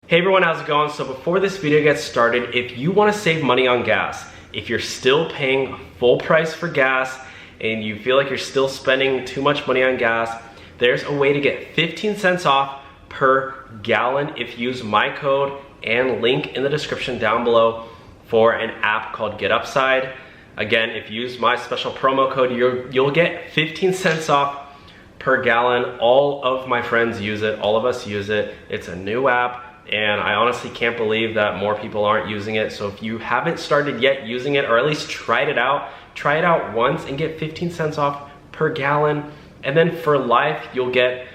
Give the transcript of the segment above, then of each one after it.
Hey everyone, how's it going? So before this video gets started, if you want to save money on gas, if you're still paying full price for gas and you feel like you're still spending too much money on gas, there's a way to get 15 cents off per gallon if you use my code and link in the description down below for an app called Get Upside. Again, if you use my special promo code, you'll get 15 cents off per gallon. All of my friends use it, all of us use it. It's a new app. And I honestly can't believe that more people aren't using it. So if you haven't started yet using it, or at least try it out once and get 15 cents off per gallon. And then for life, you'll get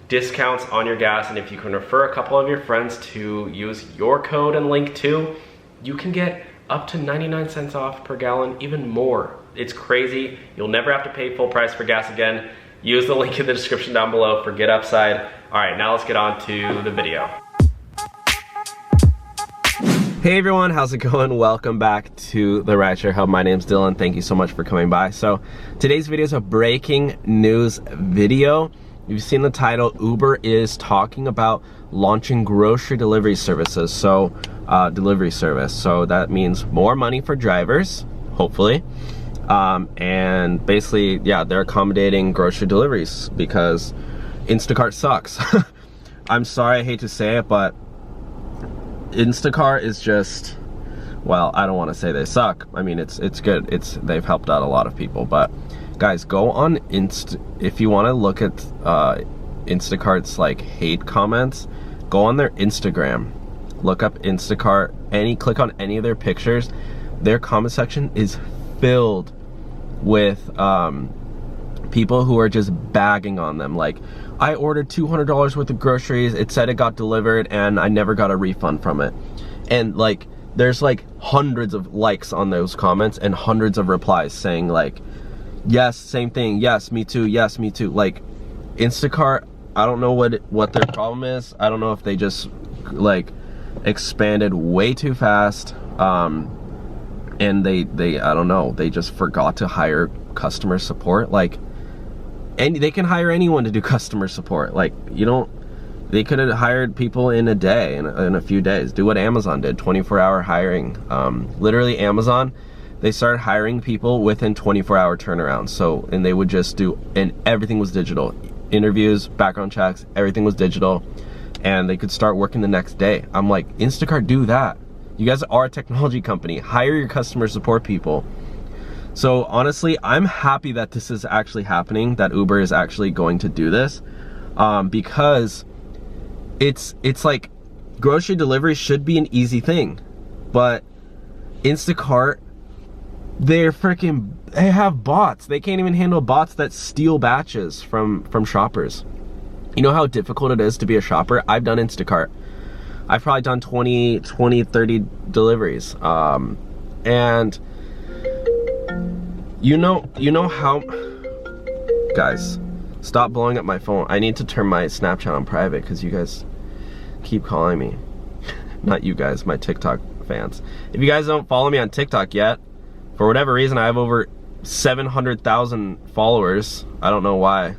discounts on your gas. And if you can refer a couple of your friends to use your code and link too, you can get up to 99 cents off per gallon, even more. It's crazy. You'll never have to pay full price for gas again. Use the link in the description down below for Get Upside. All right, now let's get on to the video. Hey everyone, how's it going? Welcome back to the Rideshare Hub. My name's Dylan. Thank you so much for coming by. So today's video is a breaking news video. You've seen the title. Uber is talking about launching grocery delivery services. So delivery service. So that means more money for drivers, hopefully. And basically, yeah, they're accommodating grocery deliveries because Instacart sucks. I'm sorry, I hate to say it, but Instacart is just, well, I don't want to say they suck. I mean, it's good. They've helped out a lot of people. But guys, go on if you want to look at Instacart's like hate comments, go on their Instagram, look up Instacart, click on any of their pictures. Their comment section is filled with people who are just bagging on them, like, I ordered $200 worth of groceries, it said it got delivered, and I never got a refund from it. And like, there's like hundreds of likes on those comments and hundreds of replies saying like, yes, same thing, yes, me too, yes, me too. Like, Instacart, I don't know what their problem is. I don't know if they just like expanded way too fast, and they I don't know, they just forgot to hire customer support. Like, and they can hire anyone to do customer support. Like, they could have hired people in a day, in a few days. Do what Amazon did, 24-hour hiring. Literally Amazon, they started hiring people within 24-hour turnaround. So, and they would just do, and everything was digital. Interviews, background checks, everything was digital. And they could start working the next day. I'm like, Instacart, do that. You guys are a technology company. Hire your customer support people. So honestly, I'm happy that this is actually happening, that Uber is actually going to do this, because it's like grocery delivery should be an easy thing, but Instacart, they have bots. They can't even handle bots that steal batches from shoppers. You know how difficult it is to be a shopper? I've done Instacart. I've probably done 20, 30 deliveries, and you know how, guys, stop blowing up my phone. I need to turn my Snapchat on private because you guys keep calling me. Not you guys, my TikTok fans. If you guys don't follow me on TikTok yet, for whatever reason, I have over 700,000 followers. I don't know why.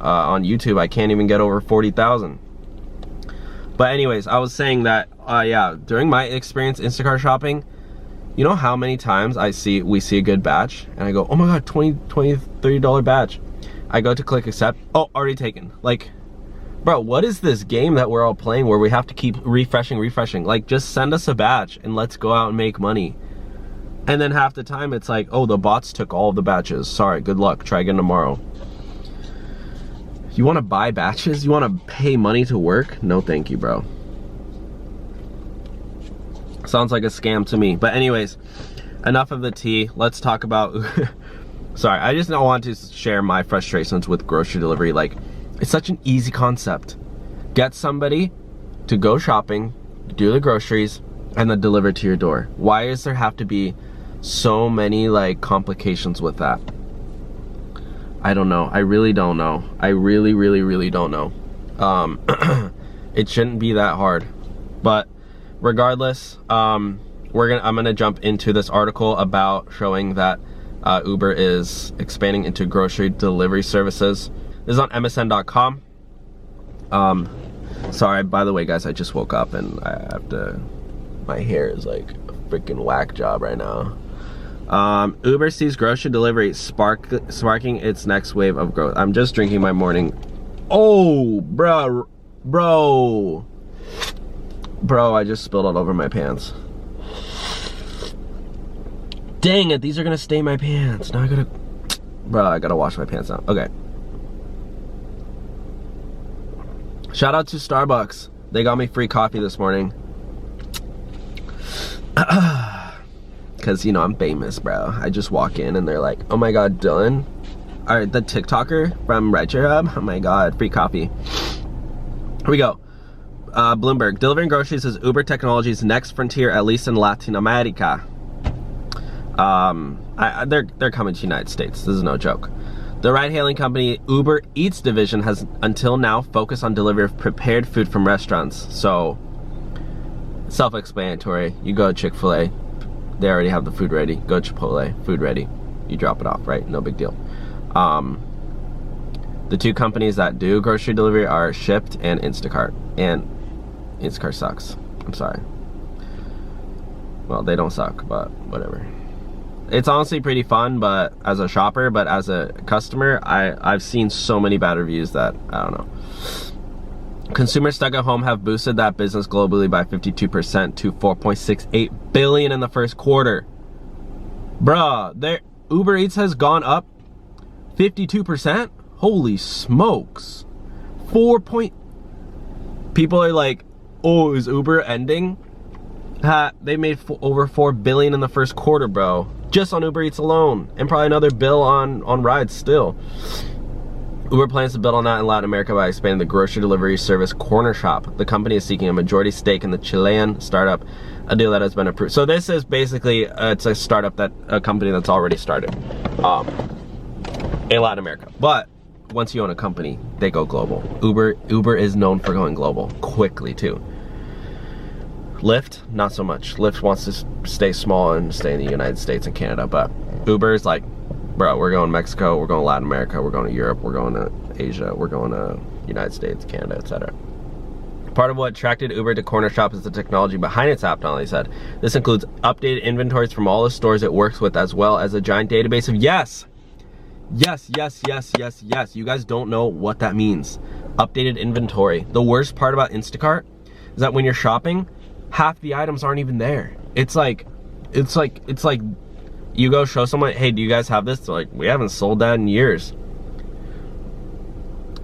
On YouTube, I can't even get over 40,000. But anyways, I was saying that, yeah, during my experience Instacart shopping, you know how many times we see a good batch and I go, oh my god, $20, $30 batch. I go to click accept, oh, already taken. Like, bro, what is this game that we're all playing where we have to keep refreshing? Like, just send us a batch and let's go out and make money. And then half the time it's like, oh, the bots took all of the batches. Sorry, good luck, try again tomorrow. You want to buy batches? You want to pay money to work? No thank you, bro. Sounds like a scam to me. But anyways, enough of the tea. Let's talk about sorry, I just don't want to share my frustrations with grocery delivery. Like, it's such an easy concept. Get somebody to go shopping, do the groceries, and then deliver to your door. Why does there have to be so many like complications with that? I don't know. I really don't know. I really don't know. It shouldn't be that hard. But regardless, I'm gonna jump into this article about showing that Uber is expanding into grocery delivery services. This is on MSN.com. Sorry, by the way, guys, I just woke up and I have to, my hair is like a freaking whack job right now. Uber sees grocery delivery sparking its next wave of growth. I'm just drinking my morning. Oh, bro, I just spilled all over my pants. Dang it, these are gonna stay in my pants. Now I gotta wash my pants out. Okay. Shout out to Starbucks. They got me free coffee this morning. Cause you know, I'm famous, bro. I just walk in and they're like, oh my God, Dylan, the TikToker from Rideshare Hub. Oh my God, free coffee. Here we go. Bloomberg, delivering groceries is Uber technology's next frontier, at least in Latin America. They're coming to the United States. This is no joke. The ride-hailing company Uber Eats division has until now focused on delivery of prepared food from restaurants. So, self-explanatory. You go to Chick-fil-A, they already have the food ready. Go to Chipotle, food ready. You drop it off, right? No big deal. The two companies that do grocery delivery are Shipt and Instacart. And Instacart sucks. I'm sorry. Well, they don't suck, but whatever. It's honestly pretty fun, but as a shopper, but as a customer, I've seen so many bad reviews that I don't know. Consumers stuck at home have boosted that business globally by 52% to 4.68 billion in the first quarter. Bruh, Uber Eats has gone up 52%? Holy smokes. People are like, oh, is Uber ending? They made over 4 billion in the first quarter, bro. Just on Uber Eats alone. And probably another bill on rides still. Uber plans to build on that in Latin America by expanding the grocery delivery service Corner Shop. The company is seeking a majority stake in the Chilean startup, a deal that has been approved. So this is basically, it's a startup, a company that's already started in Latin America. But once you own a company, they go global. Uber is known for going global quickly too. Lyft, not so much. Lyft wants to stay small and stay in the United States and Canada, but Uber is like, bro, we're going to Mexico, we're going to Latin America, we're going to Europe, we're going to Asia, we're going to United States, Canada, etc. Part of what attracted Uber to Corner Shop is the technology behind its app, Donnelly said. This includes updated inventories from all the stores it works with, as well as a giant database of yes. You guys don't know what that means. Updated inventory. The worst part about Instacart is that when you're shopping, half the items aren't even there. It's like you go show someone, hey, do you guys have this? They're like, we haven't sold that in years.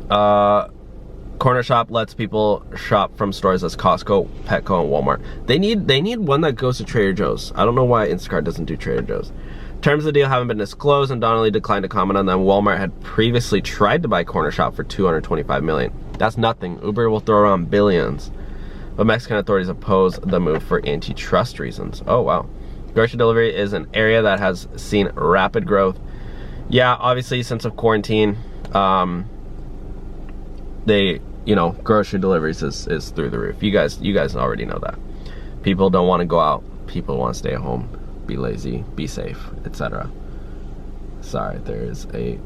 Corner Shop lets people shop from stores as Costco, Petco, and Walmart. They need one that goes to Trader Joe's. I don't know why Instacart doesn't do Trader Joe's. Terms of the deal haven't been disclosed, and Donnelly declined to comment on them. Walmart had previously tried to buy Corner Shop for $225 million. That's nothing. Uber will throw around billions. But Mexican authorities oppose the move for antitrust reasons. Oh, wow. Grocery delivery is an area that has seen rapid growth. Yeah, obviously, since of quarantine, grocery deliveries is through the roof. You guys already know that. People don't want to go out. People want to stay at home, be lazy, be safe, etc. Sorry, there is a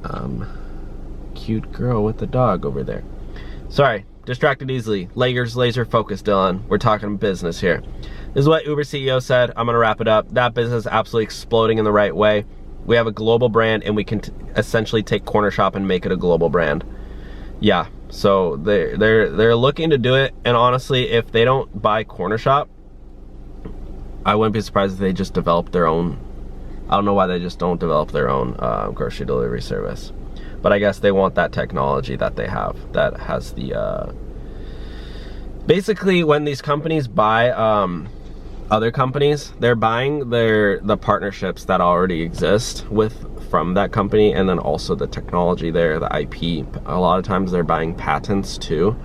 cute girl with a dog over there. Sorry, distracted easily. Laser focused, Dylan. We're talking business here. This is what Uber CEO said. I'm gonna wrap it up. That business is absolutely exploding in the right way. We have a global brand, and we can essentially take Corner Shop and make it a global brand. Yeah, so they're looking to do it, and honestly, if they don't buy Corner Shop, I wouldn't be surprised if they just develop their own. I don't know why they just don't develop their own grocery delivery service. But I guess they want that technology that they have, that has the, basically when these companies buy other companies, they're buying the partnerships that already exist from that company, and then also the technology there, the IP. A lot of times they're buying patents too.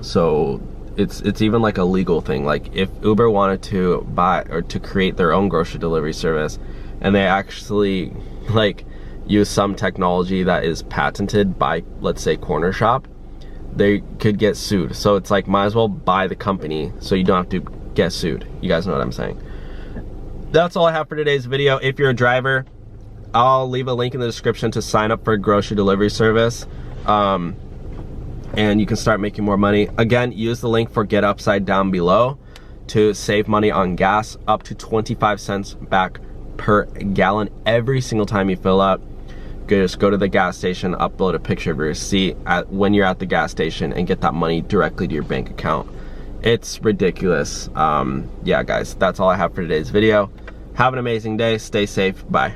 So it's even like a legal thing. Like if Uber wanted to buy or to create their own grocery delivery service, and they actually like use some technology that is patented by, let's say, Corner Shop, they could get sued. So it's like, might as well buy the company so you don't have to get sued. You guys know what I'm saying. That's all I have for today's video. If you're a driver, I'll leave a link in the description to sign up for a grocery delivery service. and you can start making more money. Again, use the link for Get Upside down below to save money on gas, up to 25 cents back per gallon every single time you fill up. Just go to the gas station, upload a picture of your receipt when you're at the gas station, and get that money directly to your bank account. It's ridiculous. Yeah guys, that's all I have for today's video. Have an amazing day, stay safe, bye.